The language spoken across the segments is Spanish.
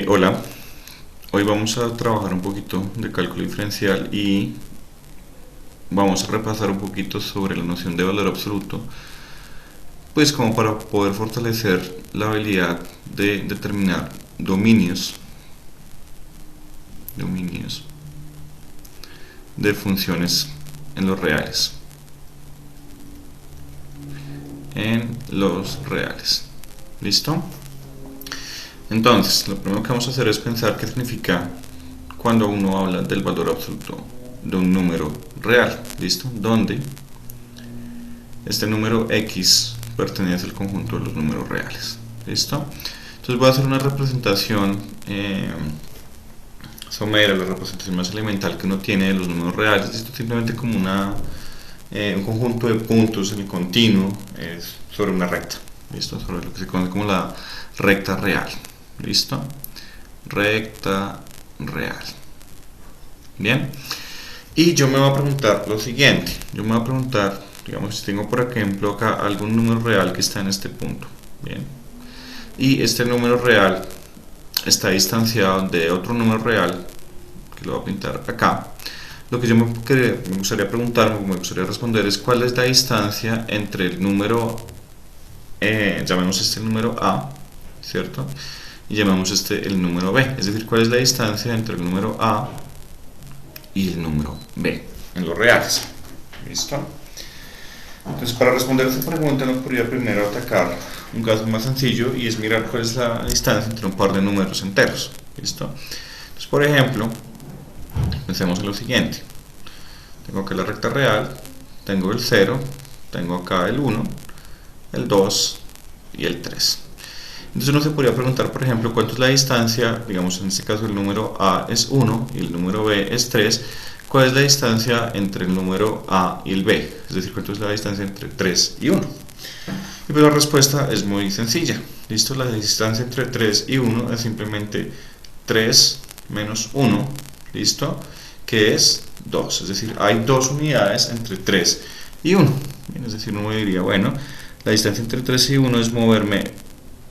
Hola, hoy vamos a trabajar un poquito de cálculo diferencial y vamos a repasar un poquito sobre la noción de valor absoluto, pues como para poder fortalecer la habilidad de determinar dominios de funciones en los reales. ¿Listo? Entonces, lo primero que vamos a hacer es pensar qué significa cuando uno habla del valor absoluto de un número real, ¿listo? Donde este número x pertenece al conjunto de los números reales, ¿listo? Entonces voy a hacer una representación somera, la representación más elemental que uno tiene de los números reales. Esto es simplemente como un conjunto de puntos en el continuo sobre una recta, ¿listo? Sobre lo que se conoce como la recta real, ¿listo? Recta real. Bien, y yo me voy a preguntar lo siguiente. Yo me voy a preguntar, digamos, si tengo por ejemplo acá algún número real que está en este punto, bien, y este número real está distanciado de otro número real, que lo voy a pintar acá. Lo que yo me gustaría preguntar, me gustaría responder es cuál es la distancia entre el número, llamemos este el número A, ¿cierto? Y llamemos este el número B, es decir, cuál es la distancia entre el número A y el número B en los reales. ¿Listo? Entonces, para responder a esta pregunta nos podría primero atacar un caso más sencillo y es mirar cuál es la distancia entre un par de números enteros. ¿Listo? Entonces, por ejemplo, pensemos en lo siguiente. Tengo acá la recta real, tengo el 0, tengo acá el 1, el 2 y el 3. Entonces uno se podría preguntar, por ejemplo, cuánto es la distancia, digamos en este caso el número A es 1 y el número B es 3, ¿cuál es la distancia entre el número A y el B? Es decir, cuánto es la distancia entre 3 y 1. Y pues la respuesta es muy sencilla, ¿listo? La distancia entre 3 y 1 es simplemente 3 menos 1, ¿listo? Que es 2, es decir, hay dos unidades entre 3 y 1. Bien, es decir, uno diría, bueno, la distancia entre 3 y 1 es moverme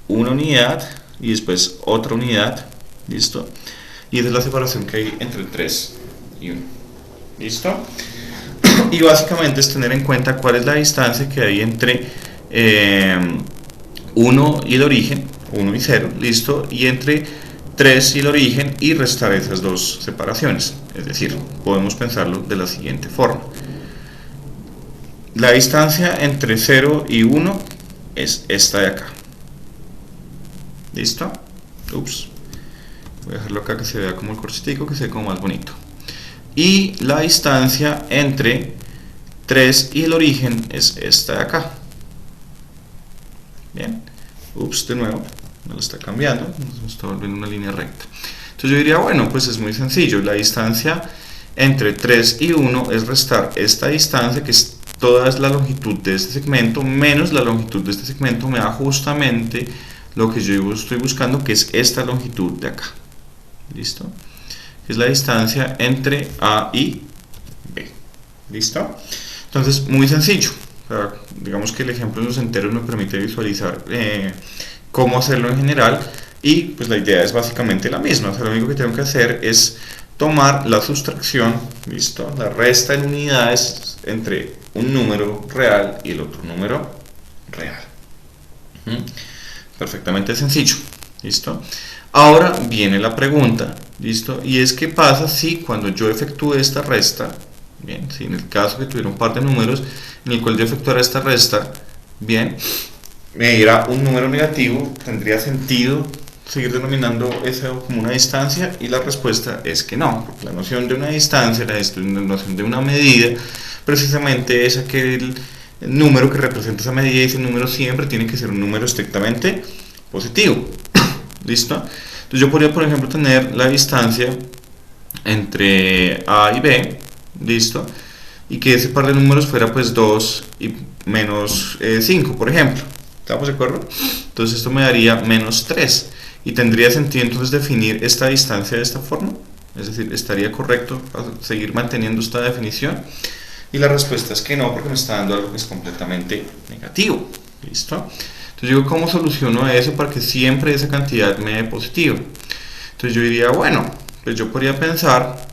una unidad y después otra unidad, ¿listo? Y esa es la separación que hay entre 3 y 1, ¿listo? Y básicamente es tener en cuenta cuál es la distancia que hay entre 1 y el origen, 1 y 0, ¿listo? Y entre 3 y el origen y restar esas dos separaciones. Es decir, podemos pensarlo de la siguiente forma. La distancia entre 0 y 1 es esta de acá. ¿Listo? Ups. Voy a dejarlo acá que se vea como el corchetico, que se ve como más bonito. Y la distancia entre 3 y el origen es esta de acá. Bien. Ups, de nuevo. Me lo está cambiando. Nos está volviendo una línea recta. Entonces yo diría, bueno, pues es muy sencillo. La distancia entre 3 y 1 es restar esta distancia, que es toda la longitud de este segmento, menos la longitud de este segmento, me da justamente lo que yo estoy buscando, que es esta longitud de acá. ¿Listo? Es la distancia entre A y B. ¿Listo? Entonces, muy sencillo. O sea, digamos que el ejemplo en los enteros me permite visualizar cómo hacerlo en general, y pues la idea es básicamente la misma. O sea, lo único que tengo que hacer es tomar la sustracción, ¿listo? La resta en unidades entre un número real y el otro número real. Perfectamente sencillo, ¿listo? Ahora viene la pregunta, ¿listo? Y es, ¿qué pasa si cuando yo efectúe esta resta, bien, si en el caso que tuviera un par de números en el cual yo efectuara esta resta, bien, me diera un número negativo, tendría sentido seguir denominando eso como una distancia? Y la respuesta es que no, porque la noción de una distancia, la noción de una medida, precisamente es aquel número que representa esa medida, y ese número siempre tiene que ser un número estrictamente positivo. ¿Listo? Entonces yo podría, por ejemplo, tener la distancia entre A y B, ¿listo? Y que ese par de números fuera pues 2 y menos 5, por ejemplo. ¿Estamos de acuerdo? Entonces esto me daría menos 3. Y tendría sentido entonces definir esta distancia de esta forma. Es decir, ¿estaría correcto seguir manteniendo esta definición? Y la respuesta es que no, porque me está dando algo que es completamente negativo. ¿Listo? Entonces yo digo, ¿cómo soluciono eso para que siempre esa cantidad me dé positivo? Entonces yo diría, bueno, pues yo podría pensar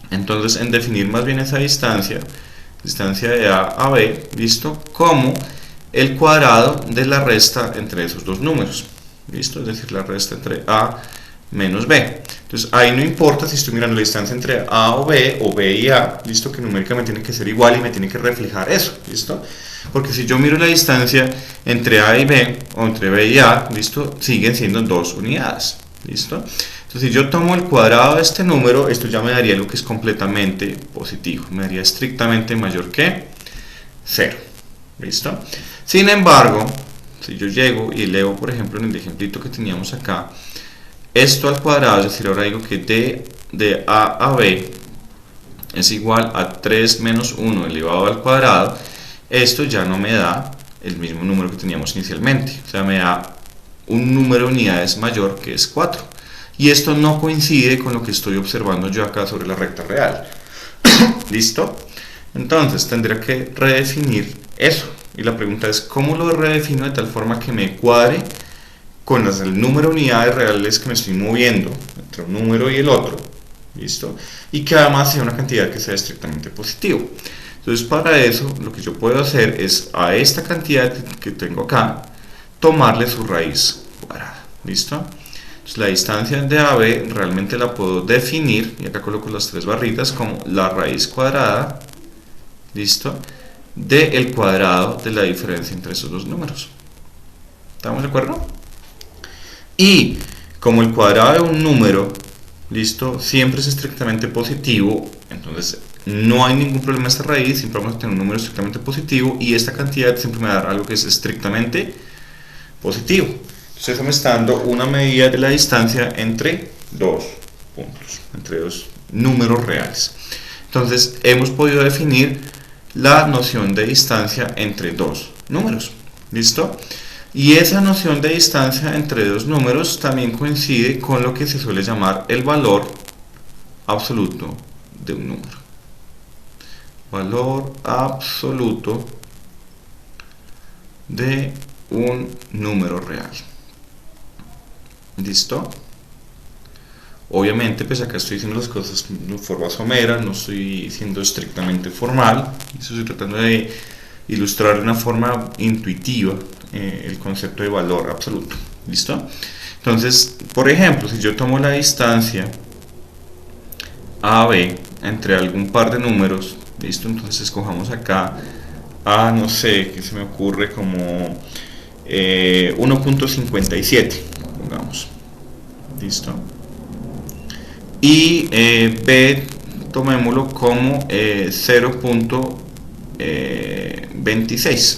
entonces en definir más bien esa distancia de A a B, ¿listo? Como el cuadrado de la resta entre esos dos números, ¿listo? Es decir, la resta entre A menos B. Entonces ahí no importa si estoy mirando la distancia entre A o B y A, ¿listo? Que numéricamente tiene que ser igual y me tiene que reflejar eso, ¿listo? Porque si yo miro la distancia entre A y B, o entre B y A, ¿listo? Siguen siendo dos unidades, ¿listo? Entonces si yo tomo el cuadrado de este número, esto ya me daría algo que es completamente positivo, me daría estrictamente mayor que 0, ¿listo? Sin embargo, si yo llego y leo, por ejemplo, en el ejemplito que teníamos acá, esto al cuadrado, es decir, ahora digo que de A a B es igual a 3 menos 1 elevado al cuadrado, esto ya no me da el mismo número que teníamos inicialmente, o sea, me da un número de unidades mayor que es 4. Y esto no coincide con lo que estoy observando yo acá sobre la recta real. ¿Listo? Entonces tendría que redefinir eso. Y la pregunta es, ¿cómo lo redefino de tal forma que me cuadre con el número de unidades reales que me estoy moviendo entre un número y el otro? ¿Listo? Y que además sea una cantidad que sea estrictamente positivo. Entonces para eso lo que yo puedo hacer es a esta cantidad que tengo acá tomarle su raíz cuadrada. ¿Listo? Entonces la distancia de AB realmente la puedo definir, y acá coloco las tres barritas, como la raíz cuadrada, ¿listo?, del cuadrado de la diferencia entre esos dos números. ¿Estamos de acuerdo? Y como el cuadrado de un número, ¿listo?, siempre es estrictamente positivo, entonces no hay ningún problema en esta raíz, siempre vamos a tener un número estrictamente positivo, y esta cantidad siempre me va a dar algo que es estrictamente positivo. Entonces eso me está dando una medida de la distancia entre dos puntos, entre dos números reales. Entonces hemos podido definir la noción de distancia entre dos números. ¿Listo? Y esa noción de distancia entre dos números también coincide con lo que se suele llamar el valor absoluto de un número. Valor absoluto de un número real. ¿Listo? Obviamente, pues acá estoy diciendo las cosas de forma somera, no estoy siendo estrictamente formal, estoy tratando de ilustrar de una forma intuitiva el concepto de valor absoluto. ¿Listo? Entonces, por ejemplo, si yo tomo la distancia AB entre algún par de números, ¿listo? Entonces escojamos acá a, no sé, que se me ocurre como 1.57, pongamos. ¿Listo? Y B tomémoslo como 0.26,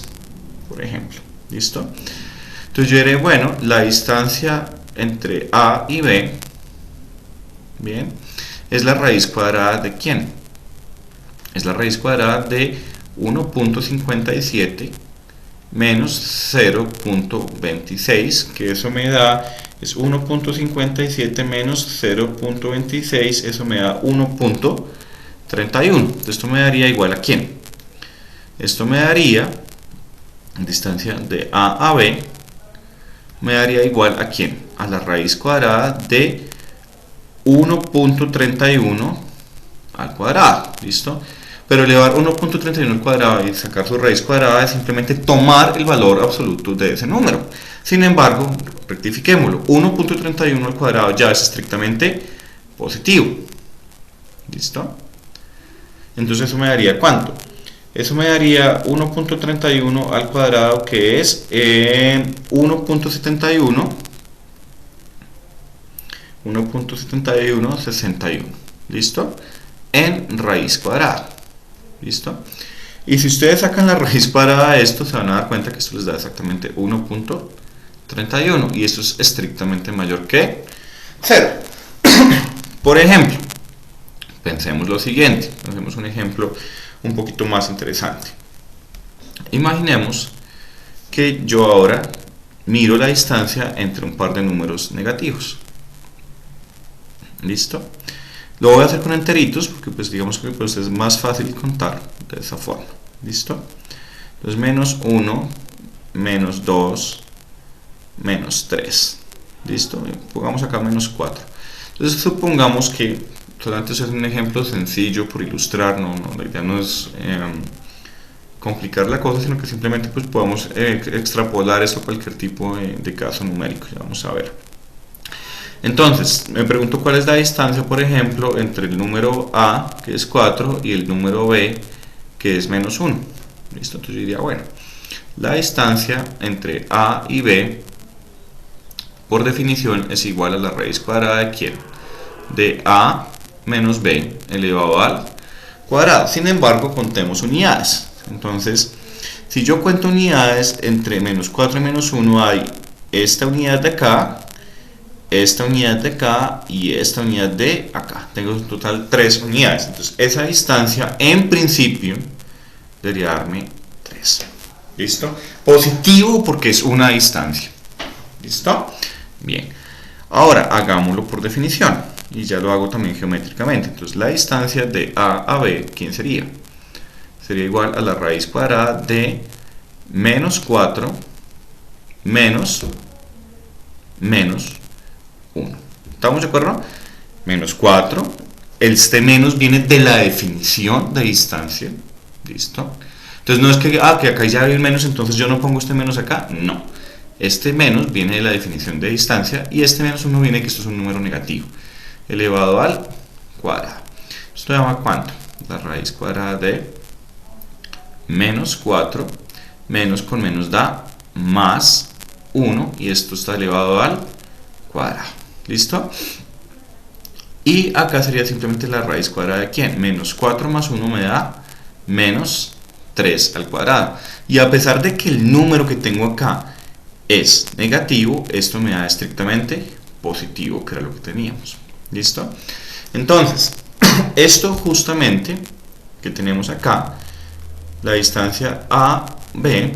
por ejemplo. ¿Listo? Entonces yo diré, bueno, la distancia entre A y B, bien, es la raíz cuadrada de ¿quién? Es la raíz cuadrada de 1.57 menos 0.26, que eso me da, es 1.57 menos 0.26, eso me da 1.31. Esto me daría igual a ¿quién? Esto me daría, distancia de A a B, me daría igual a ¿quién? A la raíz cuadrada de 1.31 al cuadrado. ¿Listo? Pero elevar 1.31 al cuadrado y sacar su raíz cuadrada es simplemente tomar el valor absoluto de ese número. Sin embargo, rectifiquémoslo, 1.31 al cuadrado ya es estrictamente positivo. ¿Listo? Entonces eso me daría ¿cuánto? Eso me daría 1.31 al cuadrado, que es 1.7161. ¿Listo? En raíz cuadrada. ¿Listo? Y si ustedes sacan la raíz cuadrada de esto, se van a dar cuenta que esto les da exactamente 1.31, y esto es estrictamente mayor que 0. Por ejemplo, pensemos lo siguiente, hacemos un ejemplo un poquito más interesante. Imaginemos que yo ahora miro la distancia entre un par de números negativos. ¿Listo? Lo voy a hacer con enteritos porque pues digamos que pues es más fácil contar de esa forma. ¿Listo? Entonces menos 1, menos 2, menos 3. ¿Listo? Pongamos acá menos 4. Entonces supongamos que, solamente es un ejemplo sencillo por ilustrar, la idea no es complicar la cosa, sino que simplemente pues podamos extrapolar eso a cualquier tipo de caso numérico. Ya vamos a ver. Entonces, me pregunto cuál es la distancia, por ejemplo, entre el número A, que es 4, y el número B, que es menos 1. ¿Listo? Entonces yo diría, bueno, la distancia entre A y B, por definición, es igual a la raíz cuadrada de ¿quién? De A menos B elevado al cuadrado. Sin embargo, contemos unidades. Entonces, si yo cuento unidades, entre menos 4 y menos 1 hay esta unidad de acá, esta unidad de acá y esta unidad de acá. Tengo en total 3 unidades. Entonces, esa distancia, en principio, debería darme 3. ¿Listo? Positivo porque es una distancia. ¿Listo? Bien. Ahora, hagámoslo por definición. Y ya lo hago también geométricamente. Entonces, la distancia de A a B, ¿quién sería? Sería igual a la raíz cuadrada de menos 4 menos 1. ¿Estamos de acuerdo? Menos 4. Este menos viene de la definición de distancia. ¿Listo? Entonces no es que acá ya hay un menos, entonces yo no pongo este menos acá. No. Este menos viene de la definición de distancia y este menos 1 viene que esto es un número negativo elevado al cuadrado. ¿Esto llama cuánto? La raíz cuadrada de menos 4 menos con menos da más 1 y esto está elevado al cuadrado. ¿Listo? Y acá sería simplemente la raíz cuadrada de ¿quién? Menos 4 más 1 me da menos 3 al cuadrado. Y a pesar de que el número que tengo acá es negativo, esto me da estrictamente positivo, que era lo que teníamos. ¿Listo? Entonces, esto justamente que tenemos acá, la distancia AB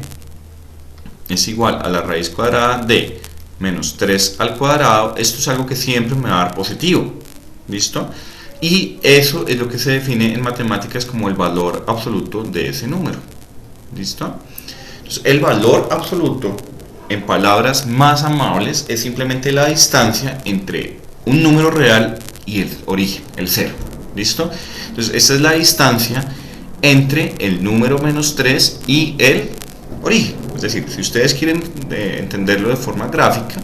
es igual a la raíz cuadrada de menos 3 al cuadrado. Esto es algo que siempre me va a dar positivo. ¿Listo? Y eso es lo que se define en matemáticas como el valor absoluto de ese número. ¿Listo? Entonces, el valor absoluto, en palabras más amables, es simplemente la distancia entre un número real y el origen, el 0. ¿Listo? Entonces, esta es la distancia entre el número menos 3 y el origen. Es decir, si ustedes quieren entenderlo de forma gráfica,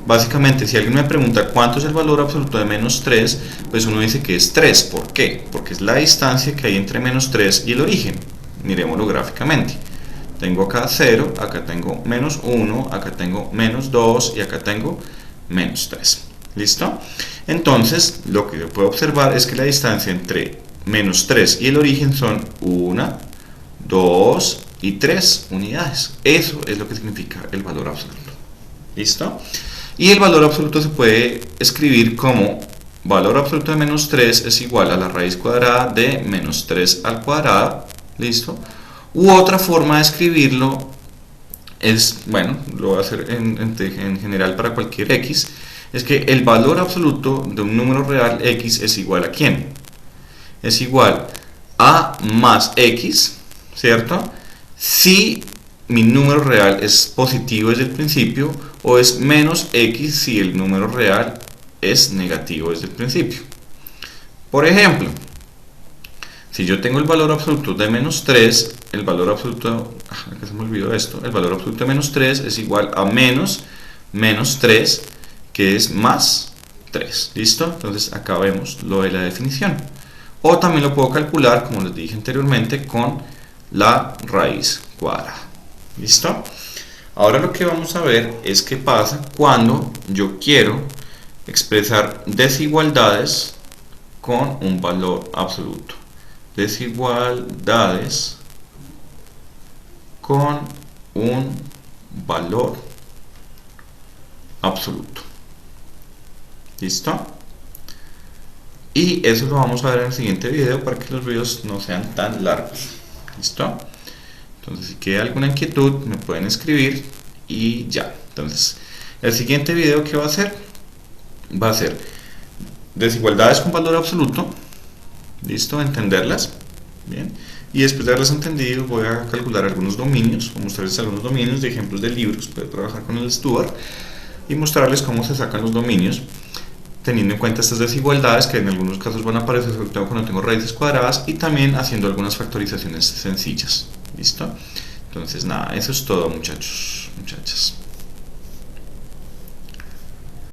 básicamente si alguien me pregunta cuánto es el valor absoluto de menos 3, pues uno dice que es 3. ¿Por qué? Porque es la distancia que hay entre menos 3 y el origen. Miremoslo gráficamente. Tengo acá 0, acá tengo menos 1, acá tengo menos 2 y acá tengo menos 3. ¿Listo? Entonces, lo que yo puedo observar es que la distancia entre menos 3 y el origen son 1, 2 y 3 unidades. Eso es lo que significa el valor absoluto. ¿Listo? Y el valor absoluto se puede escribir como valor absoluto de menos 3 es igual a la raíz cuadrada de menos 3 al cuadrado. ¿Listo? U otra forma de escribirlo es, bueno, lo voy a hacer en general para cualquier x, es que el valor absoluto de un número real x es igual a ¿quién? Es igual a más x, ¿cierto? Si mi número real es positivo desde el principio, o es menos x si el número real es negativo desde el principio. Por ejemplo, si yo tengo el valor absoluto de menos 3, el valor absoluto, acá se me olvidó esto, el valor absoluto de menos 3 es igual a menos 3, que es más 3. ¿Listo? Entonces acá vemos lo de la definición. O también lo puedo calcular, como les dije anteriormente, con la raíz cuadrada. ¿Listo? Ahora lo que vamos a ver es qué pasa cuando yo quiero expresar desigualdades con un valor absoluto. Desigualdades con un valor absoluto. ¿Listo? Y eso lo vamos a ver en el siguiente video para que los videos no sean tan largos. ¿Listo? Entonces, si queda alguna inquietud, me pueden escribir y ya. Entonces, el siguiente video que va a hacer va a ser desigualdades con valor absoluto. ¿Listo? Entenderlas. Bien. Y después de haberlas entendido, voy a calcular algunos dominios, o mostrarles algunos dominios de ejemplos de libros. Puedo trabajar con el Stuart y mostrarles cómo se sacan los dominios, teniendo en cuenta estas desigualdades que en algunos casos van a aparecer sobre todo cuando tengo raíces cuadradas, y también haciendo algunas factorizaciones sencillas. ¿Listo? Entonces nada, eso es todo, muchachos, muchachas.